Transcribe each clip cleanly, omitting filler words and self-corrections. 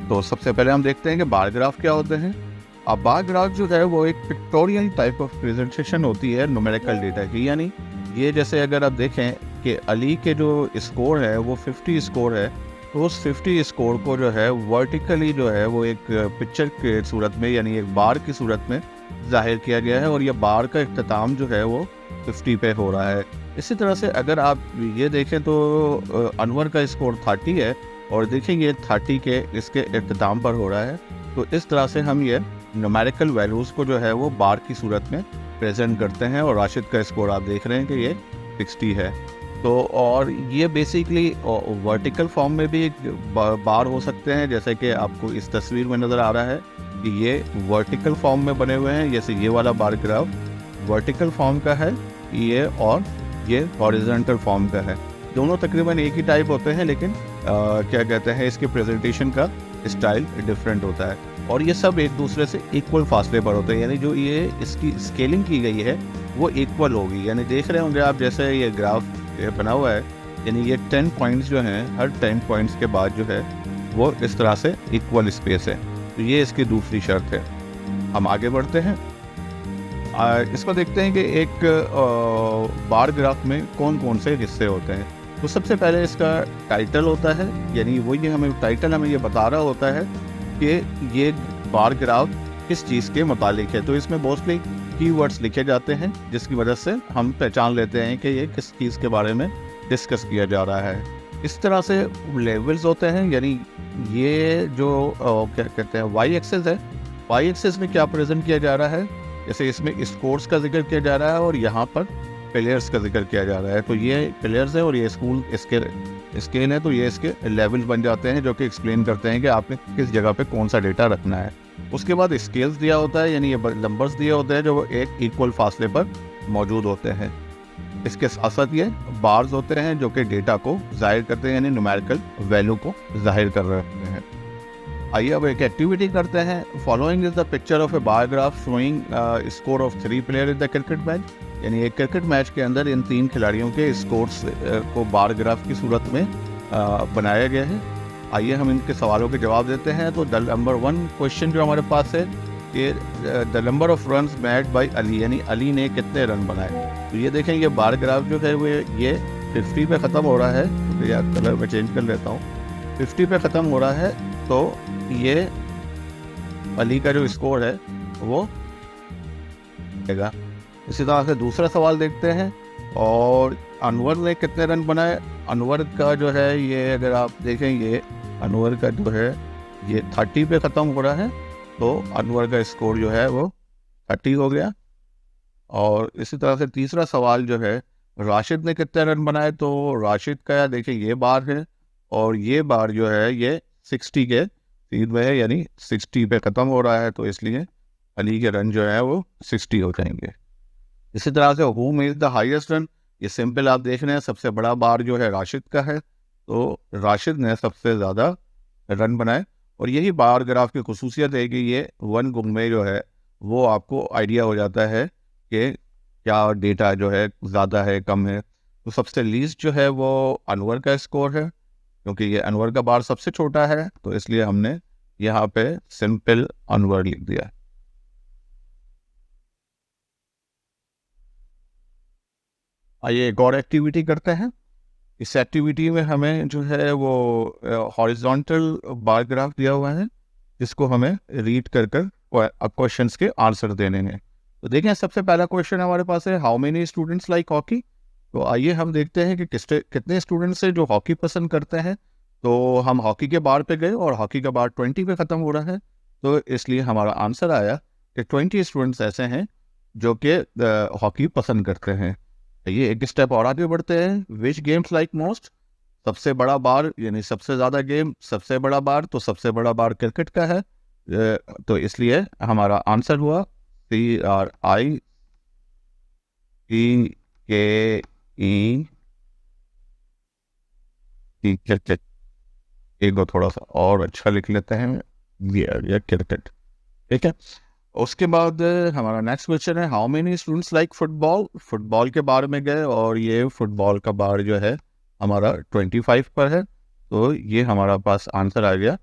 तो सबसे पहले हम देखते हैं कि बार ग्राफ क्या होते हैं। अब बार ग्राफ जो है वो एक पिक्टोरियल टाइप ऑफ प्रेजेंटेशन होती है न्यूमेरिकल डेटा की। यानी ये जैसे अगर आप देखें कि अली के जो स्कोर है वो 50 स्कोर है, तो उस 50 स्कोर को जो है वर्टिकली जो है वो एक पिक्चर के सूरत में यानी एक बार की सूरत में जाहिर किया गया है, और ये बार का इख्तिताम जो है वो 50 पे हो रहा है। इसी तरह से अगर आप ये देखें तो अनवर का स्कोर 30 है, और देखेंगे 30 के इसके इख्तिताम पर हो रहा है। तो इस तरह से हम ये न्यूमेरिकल वैल्यूज़ को जो है वो बार की सूरत में प्रेजेंट करते हैं। और राशिद का स्कोर आप देख रहे हैं कि ये 60 है। तो और ये बेसिकली वर्टिकल फॉर्म में भी बार हो सकते हैं, जैसे कि आपको इस तस्वीर में नज़र आ रहा है कि ये वर्टिकल फॉर्म में बने हुए हैं। जैसे ये वाला बार ग्राफ वर्टिकल फॉर्म का है ये, और ये हॉरिजॉन्टल फॉर्म का है। दोनों तकरीबन एक ही टाइप होते हैं, लेकिन क्या कहते हैं इसके प्रेजेंटेशन का स्टाइल डिफरेंट होता है। और ये सब एक दूसरे से इक्वल फासले पर होते हैं, यानी जो ये इसकी स्केलिंग की गई है वो इक्वल होगी। यानी देख रहे होंगे आप जैसे ये ग्राफ बना हुआ है, यानी ये 10 पॉइंट्स जो हैं, हर 10 पॉइंट्स के बाद जो है वो इस तरह से इक्वल स्पेस है। तो ये इसकी दूसरी शर्त है। हम आगे बढ़ते हैं। इसको देखते हैं कि एक बार ग्राफ में कौन कौन से हिस्से होते हैं। तो सबसे पहले इसका टाइटल होता है, यानी वही हमें टाइटल हमें ये बता रहा होता है कि ये बार ग्राफ किस चीज़ के मुतालिक है। तो इसमें मोस्टली कीवर्ड्स लिखे जाते हैं, जिसकी वजह से हम पहचान लेते हैं कि ये किस चीज़ के बारे में डिस्कस किया जा रहा है। इस तरह से लेवल्स होते हैं, यानी ये जो क्या कहते हैं वाई एक्सिस है, वाई एक्सिस में क्या प्रेजेंट किया जा रहा है। जैसे इसमें स्कोर्स का जिक्र किया जा रहा है और यहाँ पर प्लेयर्स का जिक्र किया जा रहा है। तो ये प्लेयर्स है और ये स्कूल इसके स्केल है, तो ये इसके लेवल्स बन जाते हैं जो कि एक्सप्लेन करते हैं कि आपने किस जगह पे कौन सा डेटा रखना है। उसके बाद स्केल्स दिया होता है, यानी ये नंबर्स दिए होते हैं जो एक इक्वल फासले पर मौजूद होते हैं। इसके साथ साथ ये बार्स होते हैं जो कि डेटा को जाहिर करते हैं, यानी न्यूमेरिकल वैल्यू को जाहिर कर रहे होते हैं। आइए अब एक एक्टिविटी करते हैं। Following is the picture of A bar graph showing score of 3 player in the cricket match. यानी एक क्रिकेट मैच के अंदर इन 3 खिलाड़ियों के स्कोर्स को बार ग्राफ की सूरत में बनाया गया है। आइए हम इनके सवालों के जवाब देते हैं। तो द नंबर 1 क्वेश्चन जो हमारे पास है कि the number of runs made by Ali, यानी अली ने कितने रन बनाए। तो ये देखें ये बार ग्राफ जो है वो ये 50 पे ख़त्म हो रहा है। तो यार कलर में चेंज कर लेता हूँ। 50 पे ख़त्म हो रहा है, तो ये अली का जो स्कोर है वो देगा। इसी तरह से दूसरा सवाल देखते हैं, और अनवर ने कितने रन बनाए। अनवर का जो है ये अगर आप देखेंगे अनवर का जो है ये 30 पे ख़त्म हो रहा है, तो अनवर का स्कोर जो है वो 30 हो गया। और इसी तरह से तीसरा सवाल जो है राशिद ने कितने रन बनाए। तो राशिद का देखिए ये बार है, और ये बार जो है ये 60 के तीन में है, यानी 60 पे ख़त्म हो रहा है, तो इसलिए अली के रन जो है वो 60 हो जाएंगे। इसी तरह से who made the highest run, ये सिंपल आप देख रहे हैं सबसे बड़ा बार जो है राशिद का है, तो राशिद ने सबसे ज़्यादा रन बनाए। और यही बार ग्राफ की खुसूसियत है कि ये वन गुण में जो है वो आपको आइडिया हो जाता है कि क्या डेटा जो है ज़्यादा है कम है। तो सबसे लीस्ट जो है वो अनवर का स्कोर है, क्योंकि ये अनवर का बार सबसे छोटा है, तो इसलिए हमने यहाँ पे सिंपल अनवर लिख दिया। आइए एक और एक्टिविटी करते हैं। इस एक्टिविटी में हमें जो है वो हॉरिजॉन्टल बार ग्राफ दिया हुआ है, जिसको हमें रीड कर क्वेश्चंस के आंसर देने हैं। तो देखें सबसे पहला क्वेश्चन हमारे पास है how many students like hockey. तो आइए हम देखते हैं कि कितने स्टूडेंट्स हैं जो हॉकी पसंद करते हैं। तो हम हॉकी के बार पे गए और हॉकी का बार 20 पे ख़त्म हो रहा है, तो इसलिए हमारा आंसर आया कि 20 स्टूडेंट्स ऐसे हैं जो कि हॉकी पसंद करते हैं। ये एक स्टेप और आगे बढ़ते हैं। विच गेम्स लाइक मोस्ट, सबसे बड़ा बार यानी सबसे ज़्यादा गेम, सबसे बड़ा बार, तो सबसे बड़ा बार क्रिकेट का है, तो इसलिए हमारा आंसर हुआ CRICKE क्रिकेट। एक दो थोड़ा सा और अच्छा लिख लेते हैं, ये क्रिकेट, ठीक है। उसके बाद हमारा नेक्स्ट क्वेश्चन है how many students like football. Football के बारे में गए और ये फुटबॉल का बार जो है हमारा 25 पर है, तो ये हमारा पास आंसर आ गया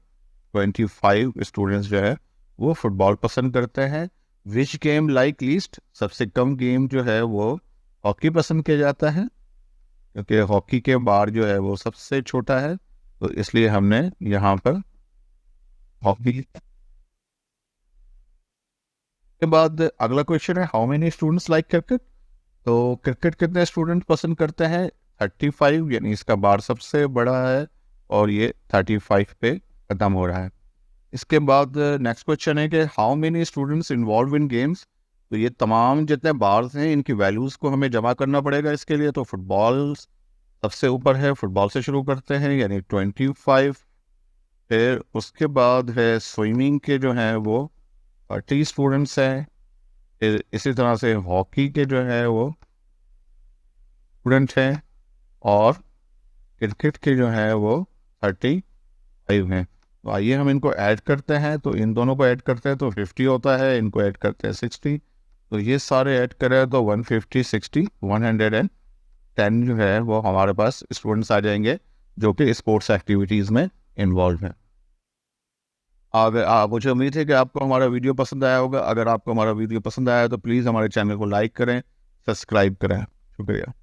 25 स्टूडेंट्स जो है वो फुटबॉल पसंद करते हैं। विच गेम लाइक लीस्ट, सबसे कम गेम जो है वो हॉकी पसंद किया जाता है, क्योंकि हॉकी के बार जो है वो सबसे छोटा है, तो इसलिए हमने यहाँ पर हॉकी। के बाद अगला क्वेश्चन है how many students like cricket. तो क्रिकेट कितने स्टूडेंट पसंद करते हैं? 35, यानी इसका बार सबसे बड़ा है और ये 35 पे खत्म हो रहा है। इसके बाद नेक्स्ट क्वेश्चन है कि how many students involve in games. तो ये तमाम जितने बार्स हैं इनकी वैल्यूज़ को हमें जमा करना पड़ेगा इसके लिए। तो फुटबॉल सबसे ऊपर है, फुटबॉल से शुरू करते हैं यानी 25। फिर उसके बाद है स्विमिंग के जो हैं वो 30 स्टूडेंट्स हैं। फिर इसी तरह से हॉकी के जो है वो स्टूडेंट हैं, और क्रिकेट के जो है वो 35 हैं। तो आइए हम इनको ऐड करते हैं। तो इन दोनों को ऐड करते हैं तो 50 होता है, इनको ऐड करते हैं 60। तो ये सारे ऐड करें तो 150, 60, 110 जो है वो हमारे पास स्टूडेंट्स आ जाएंगे जो कि स्पोर्ट्स एक्टिविटीज़ में इन्वॉल्व हैं। अगर मुझे उम्मीद है कि आपको हमारा वीडियो पसंद आया होगा। अगर आपको हमारा वीडियो पसंद आया तो प्लीज़ हमारे चैनल को लाइक करें, सब्सक्राइब करें। शुक्रिया।